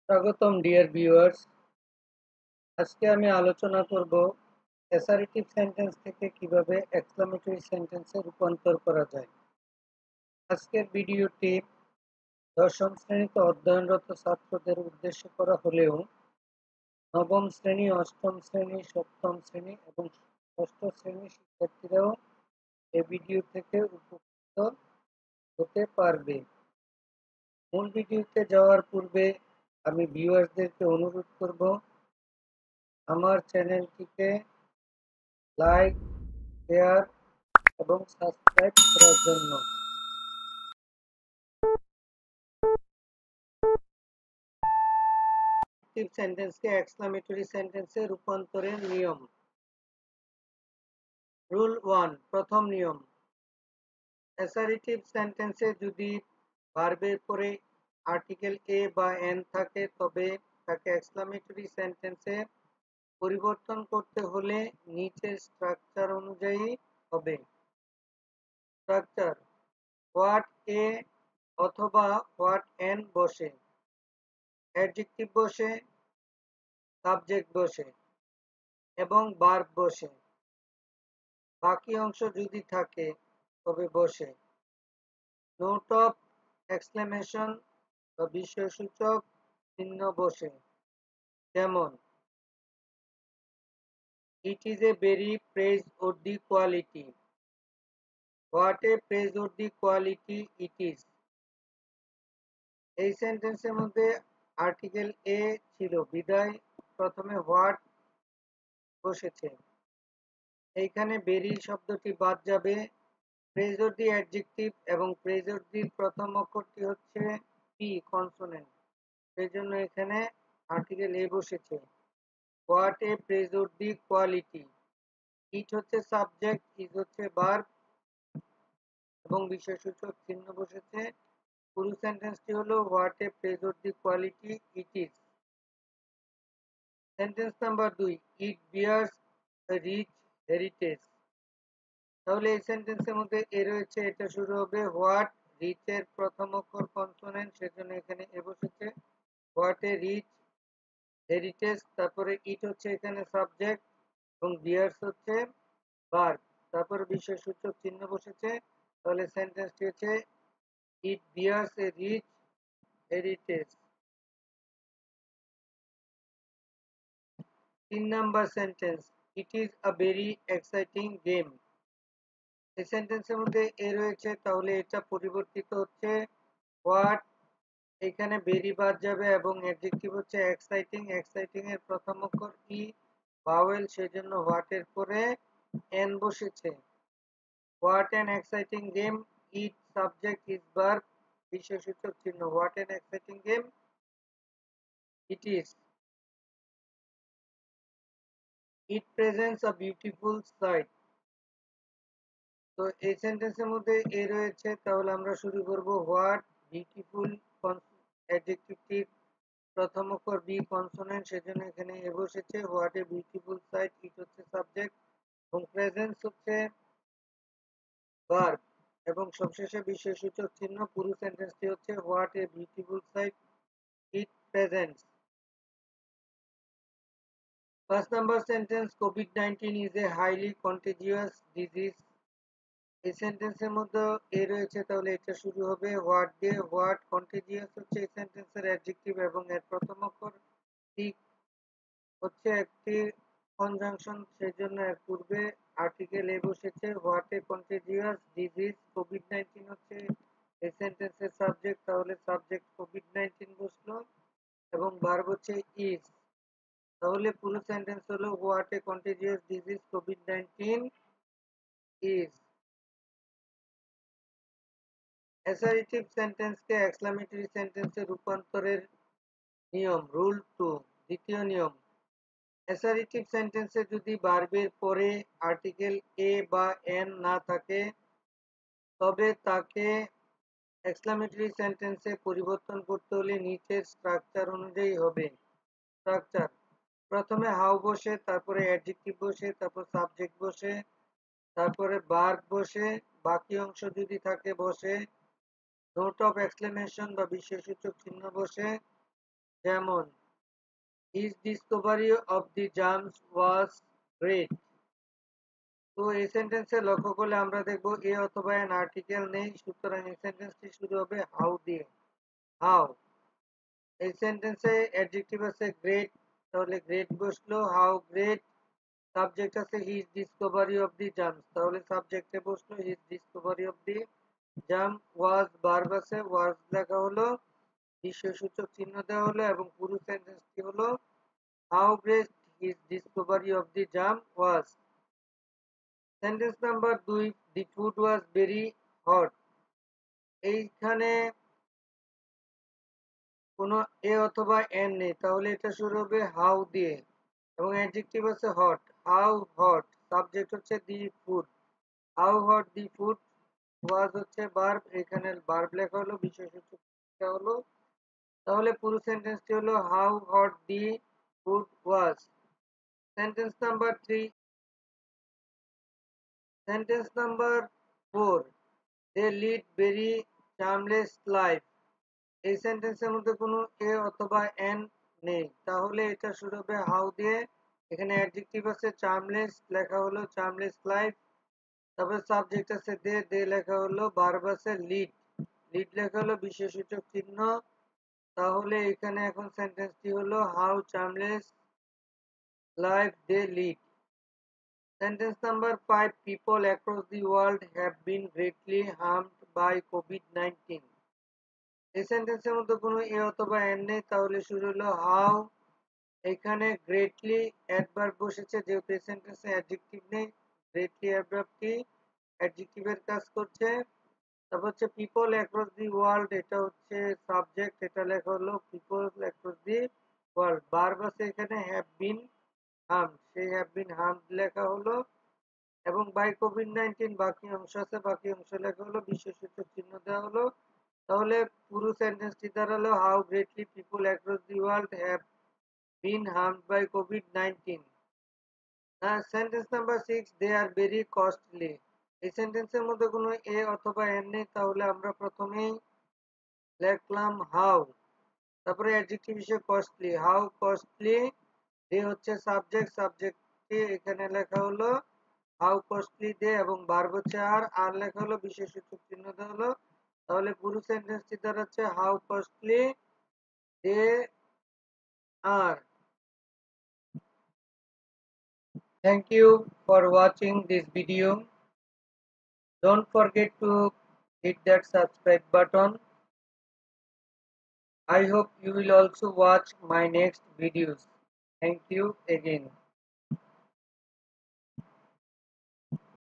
স্বাগতম dear viewers. আজকে আমি আলোচনা করব অ্যাসার্টিভ সেন্টেন্স থেকে কিভাবে এক্সক্লেমেটরি সেন্টেন্সে রূপান্তর করা যায়। আজকের ভিডিওটি দশম শ্রেণীতে অধ্যয়নরত ছাত্রদের উদ্দেশ্যে করা হলেও নবম শ্রেণী, অষ্টম শ্রেণী, সপ্তম শ্রেণী এবং ষষ্ঠ শ্রেণীর শিক্ষার্থীরাও এই ভিডিও থেকে উপকৃত হতে পারবে। মূল ভিডিওতে যাওয়ার পূর্বে আমি ভিউয়ার্সদেরকে অনুরোধ করব আমার চ্যানেলটিকে লাইক, শেয়ার এবং সাবস্ক্রাইব করার জন্য। অ্যাসার্টিভ সেন্টেন্সকে এক্সক্লেমেটরি সেন্টেন্সে রূপান্তরের নিয়ম। রুল 1, প্রথম নিয়ম। অ্যাসার্টিভ সেন্টেন্সে যদি ভার্বের পরে আর্টিকেল এ বা এন থাকে তবে তাকে এক্সক্লেমেটরি সেন্টেন্সে পরিবর্তন করতে হলে নিচের স্ট্রাকচার অনুযায়ী হবে। স্ট্রাকচার: হোয়াট এ অথবা হোয়াট এন বসে, অ্যাডজেক্টিভ বসে, সাবজেক্ট বসে এবং ভার্ব বসে। বাকি অংশ যদি থাকে তবে বসে নোট অফ এক্সক্লেমেশন বা বিস্ময়সূচক চিহ্ন বসে। যেমন, it is a very praiseworthy quality. What a praiseworthy quality it is. এই সেন্টেন্সের মধ্যে আর্টিকেল এ ছিল বিদায় প্রথমে হোয়াট বসেছে। এইখানে ভেরি শব্দটি বাদ যাবে। প্রেজওর্দি অ্যাডজেক্টিভ এবং প্রেজওর্দির প্রথম অক্ষরটি হচ্ছে পি কনসোনেন্ট, সেই জন্য এখানে আর্টিকেল এ বসেছে। What a praiseworthy quality. ইট হচ্ছে সাবজেক্ট, ইজ হচ্ছে ভার্ব এবং বিশেষসূচক চিহ্ন বসেছে। পুরো সেন্টেন্সটি হলো what a praiseworthy quality it is. Sentence number 2, it bears a rich heritage. তাহলে এই সেন্টেন্সের মধ্যে এ রয়েছে, এটা শুরু হবে হোয়াট, রিচ এর প্রথম অক্ষর কনসোনেন্ট, সেজন্য এখানে এ বসেছে। হোয়াট এ রিচ হেরিটেজ, তারপরে ইট হচ্ছে এখানে সাবজেক্ট এবং বিয়ার্স হচ্ছে ভার্ব, তারপরে বিশেষসূচক চিহ্ন বসেছে। তাহলে সেন্টেন্সটি হচ্ছে it bears a rich heritage. 3 number sentence, it is a very exciting game. এই সেন্টেন্সের মধ্যে এ রয়েছে, তাহলে এটা পরিবর্তিত হচ্ছে হোয়াট, এখানে ভেরি বাদ যাবে এবং অ্যাডজেক্টিভ হচ্ছে এক্সাইটিং। এক্সাইটিং এর প্রথম অক্ষর ই ভাওয়েল, সেজন্য হোয়াট এর পরে এন বসেছে। What an exciting game, it subject is verb বিশেষসূচক চিহ্ন। What an exciting game it is. It presents a beautiful sight. তো এই সেন্টেন্সের মধ্যে এ রয়েছে, তাহলে আমরা শুরু করব হোয়াট, বিউটিফুল অ্যাডজেক্টিভটির প্রথম অক্ষর বি কনসোনেন্ট, সেজন্য এখানে এ বসেছে। হোয়াট এ বিউটিফুল সাইট, ইট হচ্ছে সাবজেক্ট এবং প্রেজেন্স হচ্ছে ভার্ব এবং সবশেষে বিশেষসূচক চিহ্ন। পুরো সেন্টেন্সটি হচ্ছে what a beautiful sight it presents. 1 number sentence, COVID-19 is a highly contagious disease. এই সেন্টেন্সের মধ্যে এ রয়েছে, তাহলে এটা শুরু হবে হোয়াট দিয়ে। হোয়াট, কন্টেজিয়াস হচ্ছে এই সেন্টেন্সের অ্যাডজেক্টিভ এবং এর প্রথম অক্ষর ঠিক হচ্ছে একটি কনজাংশন, সেজন্য এর পূর্বে আর্টিকেল এ বসেছে। What a contagious disease, COVID-19 হচ্ছে এই সেন্টেন্সের সাবজেক্ট, তাহলে সাবজেক্ট কোভিড-19 বসলো এবং ভার্ব হচ্ছে ইজ। তাহলে পুরো সেন্টেন্স হলো হোয়াট এ কন্টেজিয়াস ডিজিজ কোভিড-19 ইজ। অ্যাসার্টিভ সেন্টেন্সকে এক্সক্লেমেটরি সেন্টেন্সে রূপান্তরের নিয়ম। রুল 2, দ্বিতীয় নিয়ম। অ্যাসার্টিভ সেন্টেন্সে যদি ভার্বের পরে আর্টিকেল এ বা এন না থাকে তবে তাকে এক্সক্লেমেটরি সেন্টেন্সে পরিবর্তন করতে হলে নিচের স্ট্রাকচার অনুযায়ী হবে। স্ট্রাকচার: প্রথমে হাউ বসে, তারপরে অ্যাডজেক্টিভ বসে, তারপর সাবজেক্ট বসে, তারপরে ভার্ব বসে, বাকি অংশ যদি থাকে বসে নোট অফ এক্সক্লেমেশন বা বিশেষসূচক চিহ্ন বসে, যেমন his discovery of the germs was great। তো এই সেন্টেন্সে লক্ষ্য করলে আমরা দেখব এ অথবা এন আর্টিকেল নেই, সুতরাং এই সেন্টেন্সটি শুরু হবে হাউ দিয়ে। হাউ, এই সেন্টেন্সে অ্যাডজেক্টিভ আছে গ্রেট, তাহলে গ্রেট বসলো। হাউ গ্রেট, সাবজেক্ট আছে his Discovery of the germs, তাহলে সাবজেক্টে বসলো his Discovery of the germ. Was verb আছে, ওয়াজ লেখা হলো, বিশেষসূচক চিহ্ন দেওয়া হলো এবং পুরো সেন্টেন্সটি হলো how great his Discovery of the germ was. Sentence number 2, the food was very hot. এইখানে কোনো এ অথবা এন নেই, তাহলে এটা শুরু হবে হাউ দিয়ে এবং অ্যাডজেক্টিভ আছে হট। হাউ হট, সাবজেক্ট হচ্ছে the food. How hot the food ওয়াজ হচ্ছে ভার্ব, এখানে ভার্ব লেখা হলো, বিশেষসূচক হলো। তাহলে পুরো সেন্টেন্সটি হলো how hot the food was. Sentence number 3, sentence number 4, they lead very charmless life. এই সেন্টেন্সের মধ্যে কোনো এ অথবা এন নেই, তাহলে এটা শুরু হবে হাউ দিয়ে। এখানে অ্যাডজেক্টিভ আছে চার্মলেস, লেখা হলো চার্মলেস লাইফ। তারপরে সাবজেক্ট আছে দে, দে লেখা হলো, ভার্ব আছে লিড, লিড লেখা হলো বিশেষসূচক চিহ্ন। তাহলে এখানে এখন সেন্টেন্সটি হলো how charmless life they lead. Sentence number 5, people across the world have been greatly harmed by কোভিড-19। এই সেন্টেন্সের মধ্যে কোনো এ অথবা এন নেই, তাহলে শুরু হলো হাউ। এখানে গ্রেটলি অ্যাডভার্ব বসেছে, যেহেতু এই সেন্টেন্সে অ্যাডজেক্টিভ নেই, গ্রেটলি অ্যাডভার্বটি অ্যাডজেক্টিভের কাজ করছে। তারপর হচ্ছে পিপল অ্যাক্রস দি ওয়ার্ল্ড, এটা হচ্ছে সাবজেক্ট, এটা লেখা হলো people across the world. Verb আছে এখানে হ্যাভ বিন হার্মড, সেই হ্যাভ বিন হার্মড লেখা হলো এবং বাই কোভিড-19 বাকি অংশ আছে, বাকি অংশ লেখা হলো, বিশেষসূচক চিহ্ন দেওয়া হলো। তাহলে পুরো সেন্টেন্সটি দাঁড়ালো how greatly people across the world have been harmed by কোভিড-19। Sentence number 6, they are very costly. এই সেন্টেন্সের মধ্যে কোনো এ অথবা এন নেই, তাহলে আমরা প্রথমেই লিখলাম হাউ, তারপরে অ্যাডজেক্টিভ হিসেবে কস্টলি। হাউ কস্টলি, দে হচ্ছে সাবজেক্ট, সাবজেক্টটি এখানে লেখা হলো হাউ কস্টলি দে এবং ভার্ব হচ্ছে আর লেখা হলো, বিশেষসূচক চিহ্ন দেওয়া হলো। তাহলে পুরো সেন্টেন্সটি দাঁড়াচ্ছে how costly they are. Thank you for watching this video. Don't forget to hit that subscribe button. I hope you will also watch my next videos. Thank you again.